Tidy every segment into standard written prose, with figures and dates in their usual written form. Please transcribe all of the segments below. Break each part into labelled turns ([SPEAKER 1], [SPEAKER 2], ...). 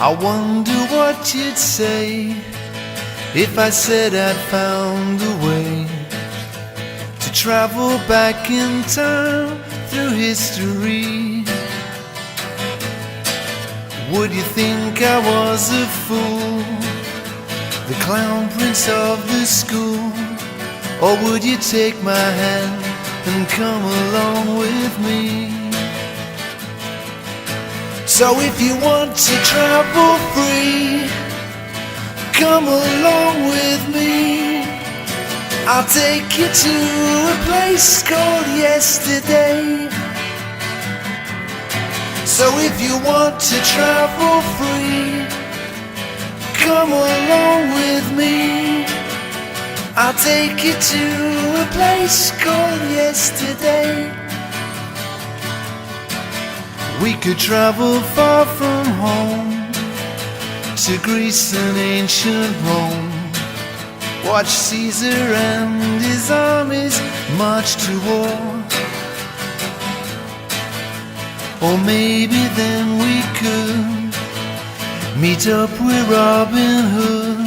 [SPEAKER 1] I wonder what you'd say if I said I'd found a way to travel back in time through history. Would you think I was a fool, the clown prince of the school? Or would you take my hand and come along with me? So if you want to travel free, come along with me. I'll take you to a place called yesterday. So if you want to travel free, come along with me. I'll take you to a place called yesterday. We could travel far from home to Greece and ancient Rome, watch Caesar and his armies march to war. Or maybe then we could meet up with Robin Hood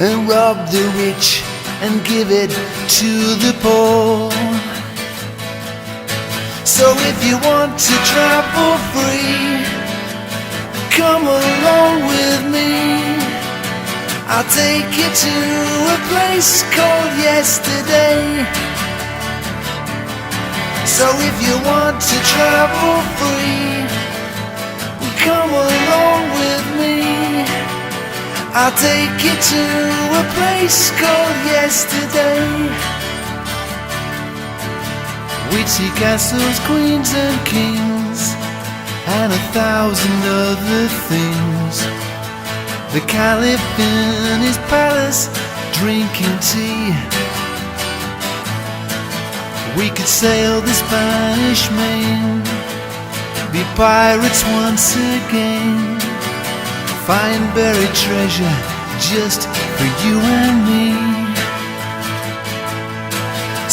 [SPEAKER 1] and rob the rich and give it to the poor. So if you want to travel free, come along with me. I'll take you to a place called yesterday. So if you want to travel free, come along with me. I'll take you to a place called yesterday. We'd see castles, queens and kings, and 1,000 other things. The Caliph in his palace drinking tea. We could sail the Spanish Main, be pirates once again, find buried treasure just for you and me.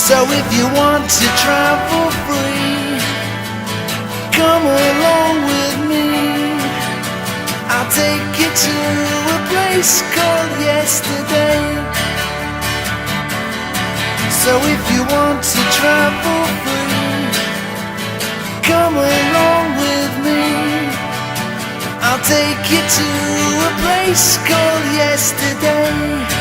[SPEAKER 1] So if you want to travel free, come along with me. I'll take you to a place called yesterday. So if you want to travel free, come along with me. I'll take you to a place called yesterday.